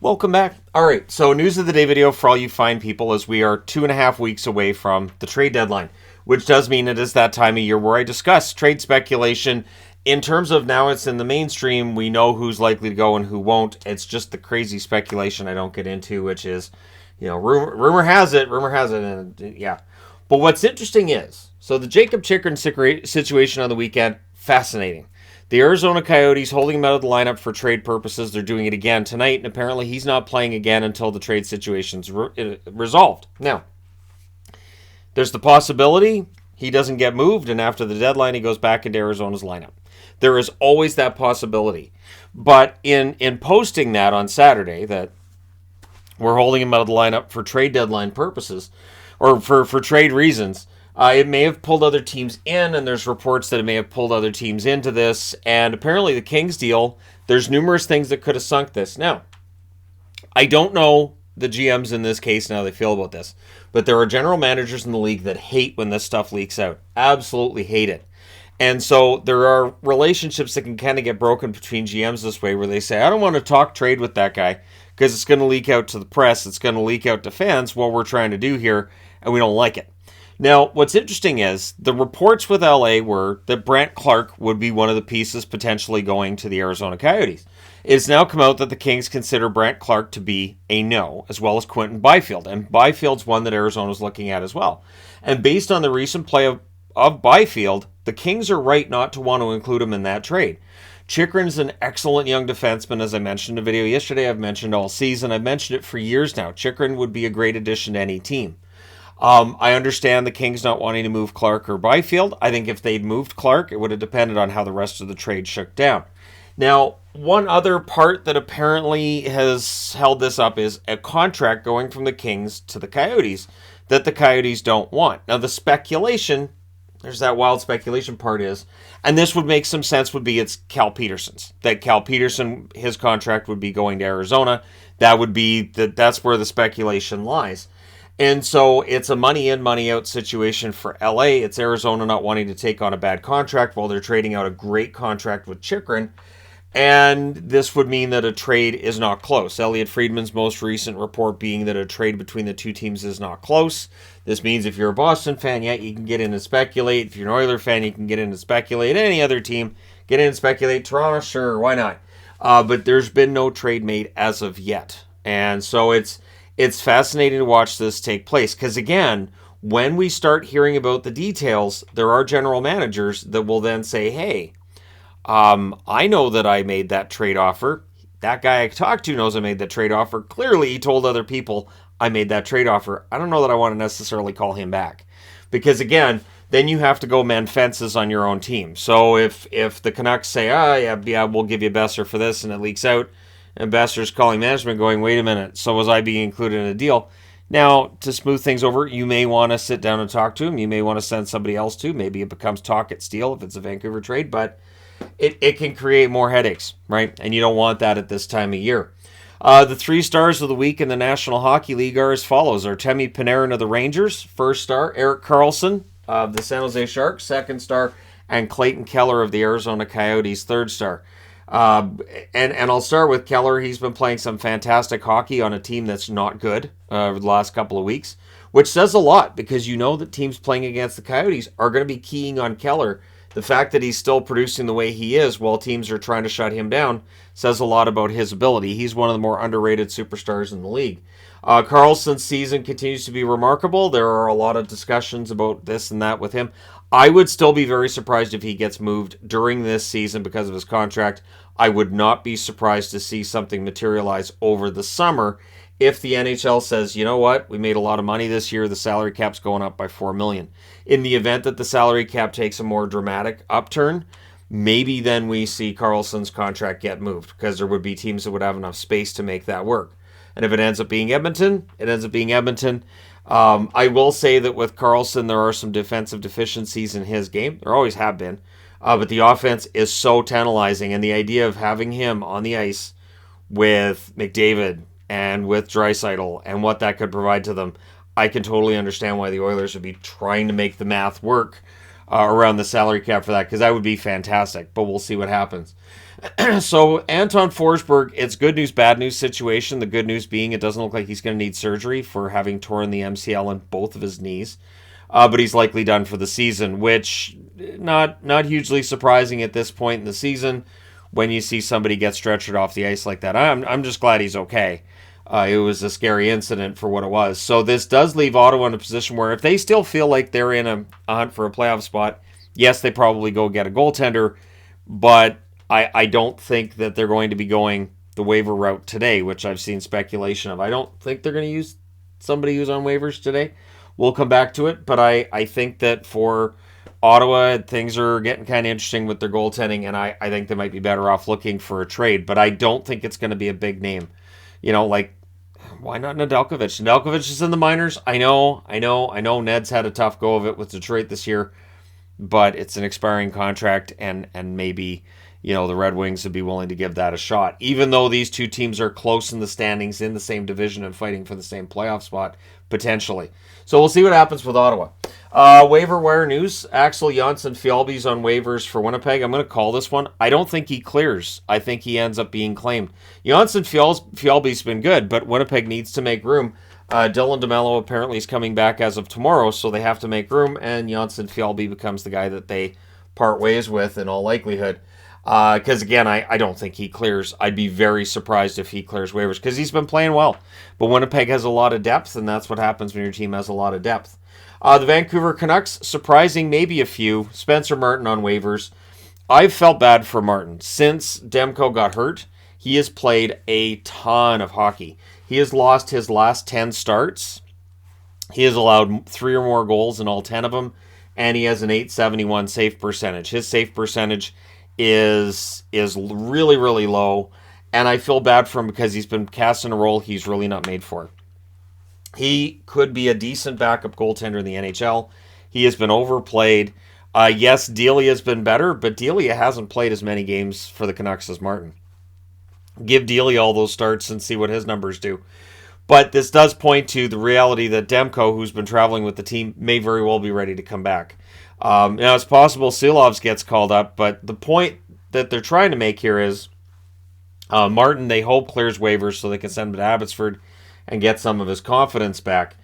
Welcome back. All right, so news of the day video for all you fine people as we are 2.5 weeks away from the trade deadline, which does mean it is that time of year where I discuss trade speculation. In terms of now it's in the mainstream, we know who's likely to go and who won't. It's just the crazy speculation I don't get into, which is, rumor has it, and yeah. But what's interesting is, so the Jacob Chychrun situation on the weekend, fascinating. The Arizona Coyotes holding him out of the lineup for trade purposes. They're doing it again tonight, and apparently he's not playing again until the trade situation's resolved. Now, there's the possibility he doesn't get moved, and after the deadline, he goes back into Arizona's lineup. There is always that possibility. But in posting that on Saturday, that we're holding him out of the lineup for trade deadline purposes, or for trade reasons, it may have pulled other teams in, and there's reports that it may have pulled other teams into this. And apparently the Kings deal, there's numerous things that could have sunk this. Now, I don't know the GMs in this case and how they feel about this, but there are general managers in the league that hate when this stuff leaks out. Absolutely hate it. And so there are relationships that can kind of get broken between GMs this way where they say, I don't want to talk trade with that guy because it's going to leak out to the press. It's going to leak out to fans what we're trying to do here, and we don't like it. Now, what's interesting is the reports with LA were that Brandt Clarke would be one of the pieces potentially going to the Arizona Coyotes. It's now come out that the Kings consider Brandt Clarke to be a no, as well as Quinton Byfield. And Byfield's one that Arizona's looking at as well. And based on the recent play of Byfield, the Kings are right not to want to include him in that trade. Chychrun's an excellent young defenseman, as I mentioned in a video yesterday. I've mentioned all season. I've mentioned it for years now. Chychrun would be a great addition to any team. I understand the Kings not wanting to move Clarke or Byfield. I think if they'd moved Clarke, it would have depended on how the rest of the trade shook down. Now, one other part that apparently has held this up is a contract going from the Kings to the Coyotes that the Coyotes don't want. Now, the speculation, there's that wild speculation part is, and this would make some sense, would be it's Cal Peterson's. That Cal Peterson, his contract would be going to Arizona. That's where the speculation lies. And so it's a money in, money out situation for LA. It's Arizona not wanting to take on a bad contract while they're trading out a great contract with Chychrun. And this would mean that a trade is not close. Elliot Friedman's most recent report being that a trade between the two teams is not close. This means if you're a Boston fan, yeah, you can get in and speculate. If you're an Oilers fan, you can get in and speculate. Any other team, get in and speculate. Toronto, sure, why not? But there's been no trade made as of yet. And so it's fascinating to watch this take place because, again, when we start hearing about the details, there are general managers that will then say, hey, I know that I made that trade offer. That guy I talked to knows I made that trade offer. Clearly, he told other people I made that trade offer. I don't know that I want to necessarily call him back because, again, then you have to go mend fences on your own team. So if the Canucks say, yeah, we'll give you Besser for this, and it leaks out, and Besser's calling management going, wait a minute, so was I being included in a deal? Now, to smooth things over, you may want to sit down and talk to him. You may want to send somebody else to. Maybe it becomes talk at Steele if it's a Vancouver trade, but it can create more headaches, right? And you don't want that at this time of year. The 3 stars of the week in the National Hockey League are as follows. Artemi Panarin of the Rangers, first star. Erik Karlsson of the San Jose Sharks, second star. And Clayton Keller of the Arizona Coyotes, third star. And I'll start with Keller. He's been playing some fantastic hockey on a team that's not good over the last couple of weeks, which says a lot because you know that teams playing against the Coyotes are going to be keying on Keller. The fact that he's still producing the way he is while teams are trying to shut him down says a lot about his ability. He's one of the more underrated superstars in the league. Karlsson's season continues to be remarkable. There are a lot of discussions about this and that with him. I would still be very surprised if he gets moved during this season because of his contract. I would not be surprised to see something materialize over the summer if the NHL says, you know what, we made a lot of money this year, the salary cap's going up by $4 million. In the event that the salary cap takes a more dramatic upturn, maybe then we see Karlsson's contract get moved because there would be teams that would have enough space to make that work. And if it ends up being Edmonton, it ends up being Edmonton. I will say that with Karlsson, there are some defensive deficiencies in his game. There always have been. But the offense is so tantalizing. And the idea of having him on the ice with McDavid and with Draisaitl and what that could provide to them, I can totally understand why the Oilers would be trying to make the math work around the salary cap for that, because that would be fantastic. But we'll see what happens. So Anton Forsberg, it's good news, bad news situation. The good news being it doesn't look like he's going to need surgery for having torn the MCL in both of his knees. But he's likely done for the season, which not hugely surprising at this point in the season when you see somebody get stretchered off the ice like that. I'm just glad he's okay. It was a scary incident for what it was. So this does leave Ottawa in a position where if they still feel like they're in a hunt for a playoff spot, yes, they probably go get a goaltender, but I don't think that they're going to be going the waiver route today, which I've seen speculation of. I don't think they're going to use somebody who's on waivers today. We'll come back to it, but I think that for Ottawa, things are getting kind of interesting with their goaltending, and I think they might be better off looking for a trade, but I don't think it's going to be a big name. Like, why not Nedeljkovic? Nedeljkovic is in the minors. I know. Ned's had a tough go of it with Detroit this year, but it's an expiring contract, and maybe the Red Wings would be willing to give that a shot, even though these two teams are close in the standings in the same division and fighting for the same playoff spot, potentially. So we'll see what happens with Ottawa. Waiver wire news. Axel Jonsson-Fjällby's on waivers for Winnipeg. I'm going to call this one. I don't think he clears. I think he ends up being claimed. Jonsson-Fjällby's been good, but Winnipeg needs to make room. Dylan DeMello apparently is coming back as of tomorrow, so they have to make room, and Jonsson-Fjällby becomes the guy that they part ways with in all likelihood. Because, again, I don't think he clears. I'd be very surprised if he clears waivers because he's been playing well. But Winnipeg has a lot of depth, and that's what happens when your team has a lot of depth. The Vancouver Canucks, surprising maybe a few. Spencer Martin on waivers. I've felt bad for Martin. Since Demko got hurt, he has played a ton of hockey. He has lost his last 10 starts. He has allowed 3 or more goals in all 10 of them, and he has an .871 save percentage. His save percentage is really, really low, and I feel bad for him because he's been cast in a role he's really not made for. He could be a decent backup goaltender in the NHL. He has been overplayed. Yes, Delia has been better, but Delia hasn't played as many games for the Canucks as Martin. Give Delia all those starts and see what his numbers do. But this does point to the reality that Demko, who's been traveling with the team, may very well be ready to come back. Now, it's possible Silovs gets called up, but the point that they're trying to make here is Martin, they hope, clears waivers so they can send him to Abbotsford and get some of his confidence back.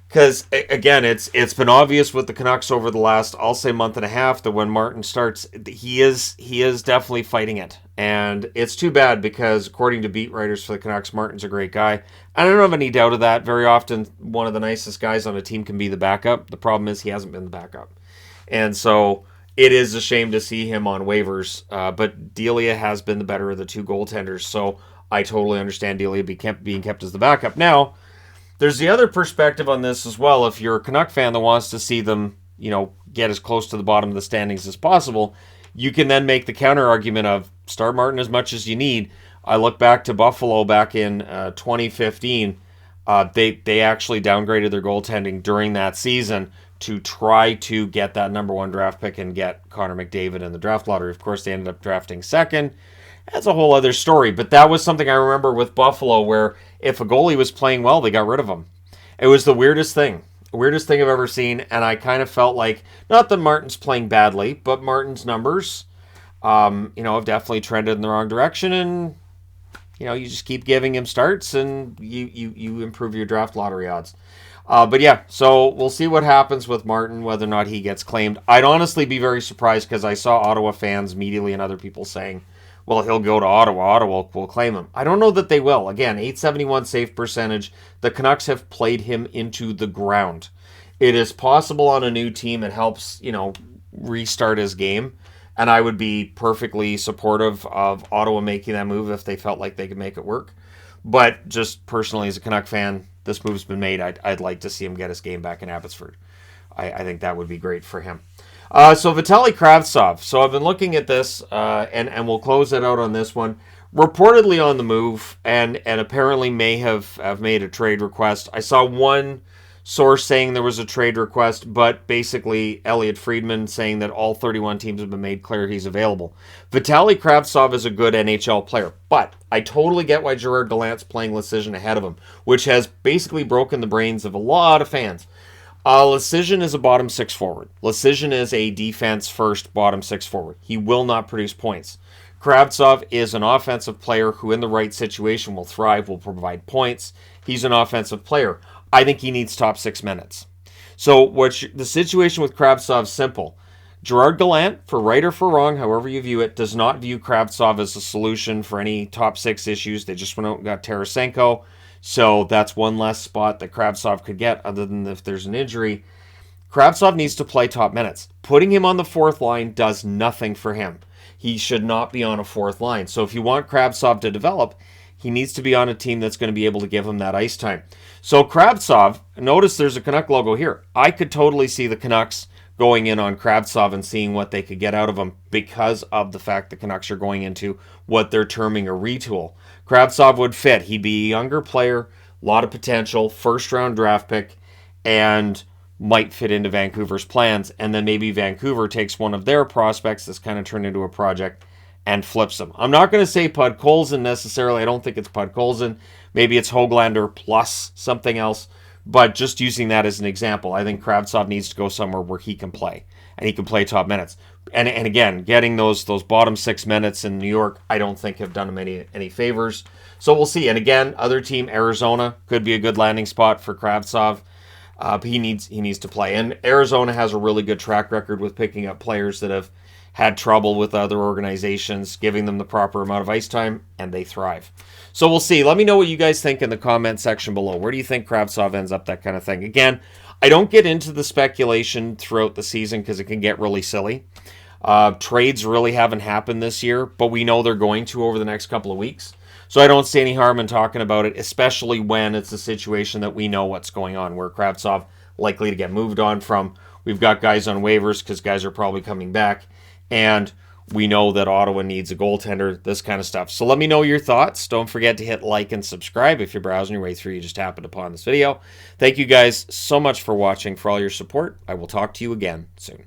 Because, again, it's been obvious with the Canucks over the last, I'll say, month and a half that when Martin starts, he is definitely fighting it. And it's too bad because, according to beat writers for the Canucks, Martin's a great guy. I don't have any doubt of that. Very often, one of the nicest guys on a team can be the backup. The problem is he hasn't been the backup. And so it is a shame to see him on waivers. But Delia has been the better of the two goaltenders. So I totally understand Delia being kept as the backup. Now, there's the other perspective on this as well. If you're a Canuck fan that wants to see them, get as close to the bottom of the standings as possible, you can then make the counter argument of start Martin as much as you need. I look back to Buffalo back in 2015. They actually downgraded their goaltending during that season to try to get that number 1 draft pick and get Connor McDavid in the draft lottery. Of course, they ended up drafting second. That's a whole other story. But that was something I remember with Buffalo where if a goalie was playing well, they got rid of him. It was the weirdest thing. Weirdest thing I've ever seen. And I kind of felt like, not that Martin's playing badly, but Martin's numbers, have definitely trended in the wrong direction. And, you just keep giving him starts and you improve your draft lottery odds. But yeah, so we'll see what happens with Martin, whether or not he gets claimed. I'd honestly be very surprised because I saw Ottawa fans immediately and other people saying, well, he'll go to Ottawa. Ottawa will claim him. I don't know that they will. Again, .871 save percentage. The Canucks have played him into the ground. It is possible on a new team. It helps, restart his game. And I would be perfectly supportive of Ottawa making that move if they felt like they could make it work. But just personally, as a Canuck fan, this move's been made. I'd like to see him get his game back in Abbotsford. I think that would be great for him. So Vitaly Kravtsov. So I've been looking at this, and we'll close it out on this one. Reportedly on the move, and apparently may have made a trade request. I saw one source saying there was a trade request, but basically Elliot Friedman saying that all 31 teams have been made clear he's available. Vitaly Kravtsov is a good NHL player, but I totally get why Gerard Gallant's playing Lecision ahead of him, which has basically broken the brains of a lot of fans. Lecision is a bottom six forward. Lecision is a defense-first bottom six forward. He will not produce points. Kravtsov is an offensive player who, in the right situation, will thrive, will provide points. He's an offensive player. I think he needs top 6 minutes. So the situation with Kravtsov is simple. Gerard Gallant, for right or for wrong, however you view it, does not view Kravtsov as a solution for any top 6 issues. They just went out and got Tarasenko. So that's one less spot that Kravtsov could get other than if there's an injury. Kravtsov needs to play top minutes. Putting him on the fourth line does nothing for him. He should not be on a fourth line. So if you want Kravtsov to develop, he needs to be on a team that's going to be able to give him that ice time. So Kravtsov, notice there's a Canuck logo here. I could totally see the Canucks going in on Kravtsov and seeing what they could get out of him because of the fact the Canucks are going into what they're terming a retool. Kravtsov would fit. He'd be a younger player, a lot of potential, first-round draft pick, and might fit into Vancouver's plans. And then maybe Vancouver takes one of their prospects that's kind of turned into a project and flips them. I'm not going to say Podkolzin necessarily. I don't think it's Podkolzin. Maybe it's Höglander plus something else. But just using that as an example, I think Kravtsov needs to go somewhere where he can play. And he can play top minutes. And again, getting those bottom 6 minutes in New York, I don't think have done him any favors. So we'll see. And again, other team, Arizona, could be a good landing spot for Kravtsov. He needs to play. And Arizona has a really good track record with picking up players that have had trouble with other organizations, giving them the proper amount of ice time, and they thrive. So we'll see. Let me know what you guys think in the comment section below. Where do you think Kravtsov ends up, that kind of thing? Again, I don't get into the speculation throughout the season because it can get really silly. Trades really haven't happened this year, but we know they're going to over the next couple of weeks. So I don't see any harm in talking about it, especially when it's a situation that we know what's going on, where Kravtsov likely to get moved on from. We've got guys on waivers because guys are probably coming back. And we know that Ottawa needs a goaltender, this kind of stuff. So let me know your thoughts. Don't forget to hit like and subscribe if you're browsing your way through. You just happened upon this video. Thank you guys so much for watching, for all your support. I will talk to you again soon.